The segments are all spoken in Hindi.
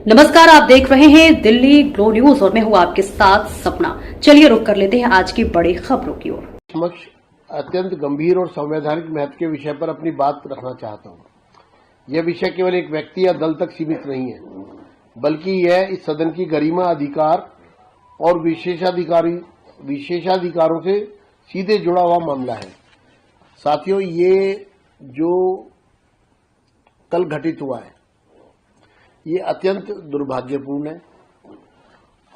नमस्कार, आप देख रहे हैं दिल्ली ग्लो न्यूज और मैं हूं आपके साथ सपना। चलिए रुक कर लेते हैं आज की बड़ी खबरों की ओर। समक्ष अत्यंत गंभीर और संवैधानिक महत्व के विषय पर अपनी बात रखना चाहता हूं। यह विषय केवल एक व्यक्ति या दल तक सीमित नहीं है, बल्कि यह इस सदन की गरिमा, अधिकार और विशेषाधिकारों से सीधे जुड़ा हुआ मामला है। साथियों, ये जो कल घटित हुआ है, ये अत्यंत दुर्भाग्यपूर्ण है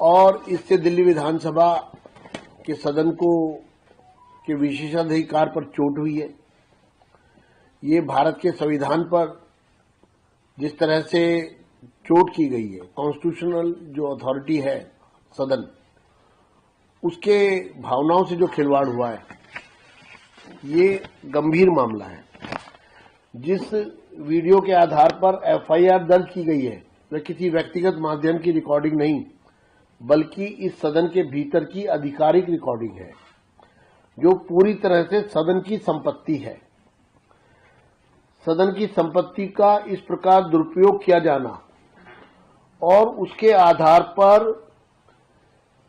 और इससे दिल्ली विधानसभा के सदन के विशेषाधिकार पर चोट हुई है। ये भारत के संविधान पर जिस तरह से चोट की गई है, कॉन्स्टिट्यूशनल जो अथॉरिटी है सदन, उसके भावनाओं से जो खिलवाड़ हुआ है, ये गंभीर मामला है। जिस वीडियो के आधार पर एफआईआर दर्ज की गई है, वह किसी व्यक्तिगत माध्यम की रिकॉर्डिंग नहीं, बल्कि इस सदन के भीतर की आधिकारिक रिकॉर्डिंग है, जो पूरी तरह से सदन की संपत्ति है। सदन की संपत्ति का इस प्रकार दुरुपयोग किया जाना और उसके आधार पर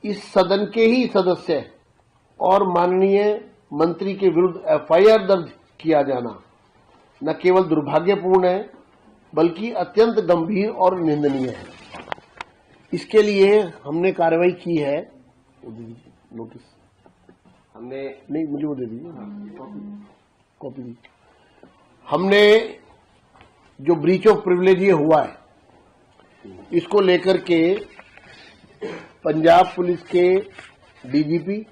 इस सदन के ही सदस्य और माननीय मंत्री के विरुद्ध एफआईआर दर्ज किया जाना न केवल दुर्भाग्यपूर्ण है, बल्कि अत्यंत गंभीर और निंदनीय है। इसके लिए हमने कार्रवाई की है। नोटिस हमने नहीं, मुझे वो दे दीजिए, कॉपी दीजिए। हमने जो ब्रीच ऑफ प्रिविलेज ये हुआ है, इसको लेकर के पंजाब पुलिस के DGP,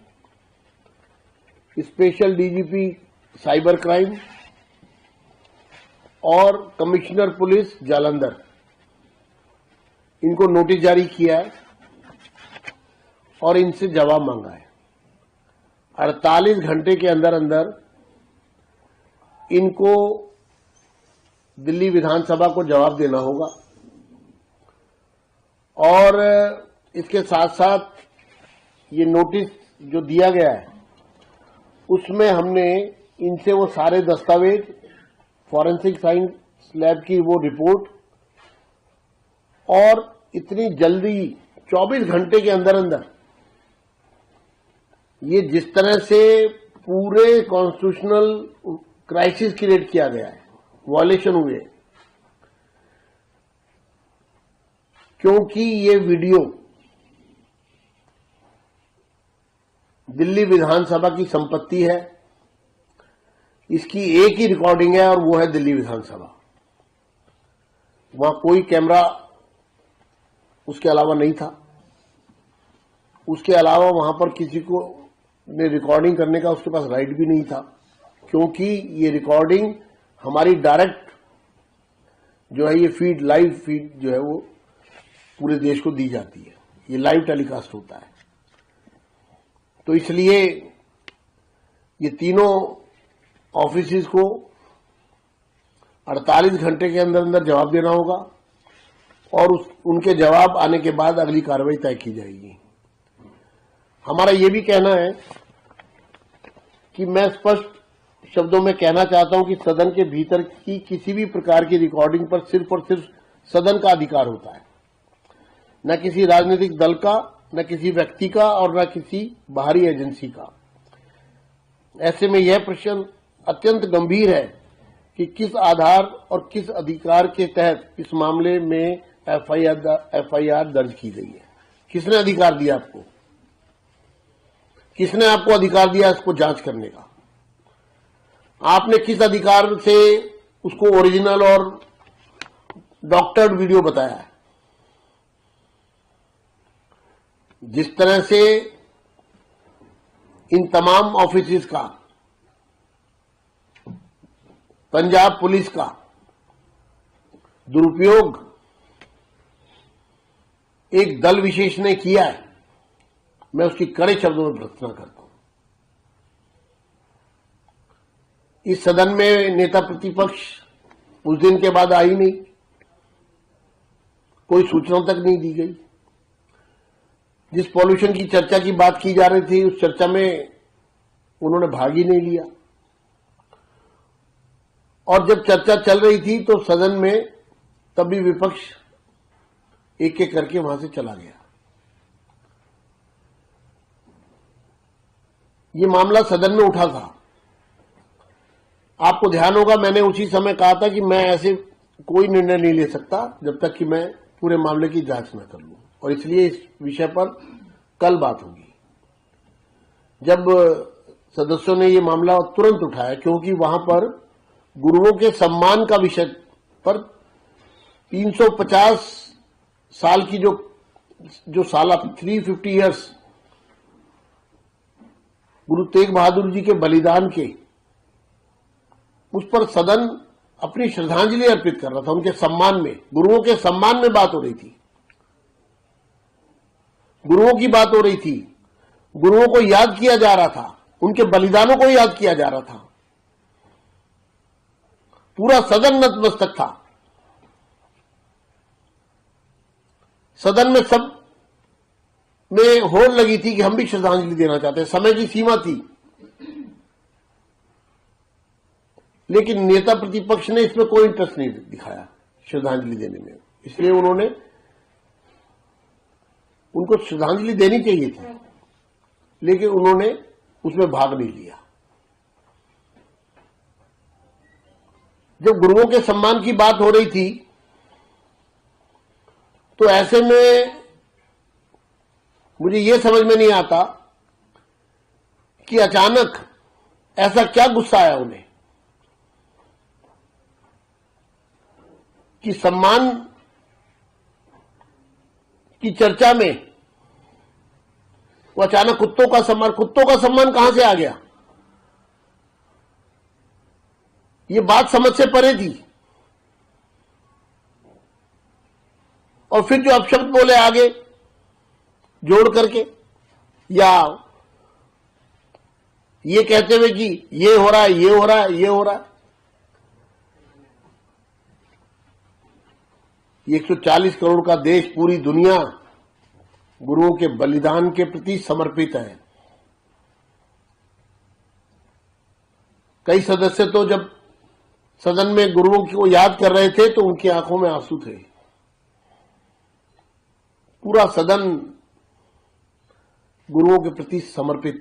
special DGP cyber crime और कमिश्नर पुलिस जालंधर, इनको नोटिस जारी किया है और इनसे जवाब मांगा है। 48 घंटे के अंदर अंदर इनको दिल्ली विधानसभा को जवाब देना होगा और इसके साथ साथ ये नोटिस जो दिया गया है, उसमें हमने इनसे वो सारे दस्तावेज, फॉरेंसिक साइंस लैब की वो रिपोर्ट और इतनी जल्दी 24 घंटे के अंदर अंदर ये जिस तरह से पूरे कॉन्स्टिट्यूशनल क्राइसिस क्रिएट किया गया है, वायलेशन हुए, क्योंकि ये वीडियो दिल्ली विधानसभा की संपत्ति है। इसकी एक ही रिकॉर्डिंग है और वो है दिल्ली विधानसभा। वहां कोई कैमरा उसके अलावा नहीं था। उसके अलावा वहां पर किसी को ने रिकॉर्डिंग करने का उसके पास राइट भी नहीं था, क्योंकि ये रिकॉर्डिंग हमारी डायरेक्ट जो है, ये फीड, लाइव फीड जो है, वो पूरे देश को दी जाती है। ये लाइव टेलीकास्ट होता है। तो इसलिए ये तीनों ऑफिसेस को 48 घंटे के अंदर अंदर जवाब देना होगा और उनके जवाब आने के बाद अगली कार्रवाई तय की जाएगी। हमारा ये भी कहना है कि मैं स्पष्ट शब्दों में कहना चाहता हूं कि सदन के भीतर की किसी भी प्रकार की रिकॉर्डिंग पर सिर्फ और सिर्फ सदन का अधिकार होता है, न किसी राजनीतिक दल का, न किसी व्यक्ति का और न किसी बाहरी एजेंसी का। ऐसे में यह प्रश्न अत्यंत गंभीर है कि किस आधार और किस अधिकार के तहत इस मामले में एफआईआर दर्ज की गई है। किसने अधिकार दिया आपको? किसने आपको अधिकार दिया इसको जांच करने का? आपने किस अधिकार से उसको ओरिजिनल और डॉक्टर्ड वीडियो बताया है? जिस तरह से इन तमाम ऑफिसेस का, पंजाब पुलिस का दुरुपयोग एक दल विशेष ने किया है, मैं उसकी कड़े शब्दों में भर्त्सना करता हूं। इस सदन में नेता प्रतिपक्ष उस दिन के बाद आई नहीं, कोई सूचना तक नहीं दी गई। जिस पॉल्यूशन की चर्चा की बात की जा रही थी, उस चर्चा में उन्होंने भाग ही नहीं लिया। और जब चर्चा चल रही थी तो सदन में तभी विपक्ष एक एक करके वहां से चला गया। ये मामला सदन में उठा था। आपको ध्यान होगा, मैंने उसी समय कहा था कि मैं ऐसे कोई निर्णय नहीं ले सकता जब तक कि मैं पूरे मामले की जांच न कर लूं, और इसलिए इस विषय पर कल बात होगी। जब सदस्यों ने ये मामला तुरंत उठाया, क्योंकि वहां पर गुरुओं के सम्मान का विषय पर 350 साल की जो साला 350 ईयर्स गुरु तेग बहादुर जी के बलिदान के, उस पर सदन अपनी श्रद्धांजलि अर्पित कर रहा था। उनके सम्मान में, गुरुओं के सम्मान में बात हो रही थी, गुरुओं की बात हो रही थी, गुरुओं को याद किया जा रहा था, उनके बलिदानों को याद किया जा रहा था। पूरा सदन नतमस्तक था। सदन में सब में होड़ लगी थी कि हम भी श्रद्धांजलि देना चाहते हैं। समय की सीमा थी, लेकिन नेता प्रतिपक्ष ने इसमें कोई इंटरेस्ट नहीं दिखाया श्रद्धांजलि देने में। इसलिए उनको श्रद्धांजलि देनी चाहिए थी, लेकिन उन्होंने उसमें भाग नहीं लिया। जब गुरुओं के सम्मान की बात हो रही थी, तो ऐसे में मुझे यह समझ में नहीं आता कि अचानक ऐसा क्या गुस्सा आया उन्हें कि सम्मान की चर्चा में वो अचानक कुत्तों का सम्मान कहां से आ गया। ये बात समझ से परे थी। और फिर जो अपशब्द बोले आगे जोड़ करके, या ये कहते हुए कि ये हो रहा है, ये हो रहा है, ये हो रहा है। 140 करोड़ का देश, पूरी दुनिया गुरुओं के बलिदान के प्रति समर्पित है। कई सदस्य तो जब सदन में गुरुओं को याद कर रहे थे तो उनकी आंखों में आंसू थे। पूरा सदन गुरुओं के प्रति समर्पित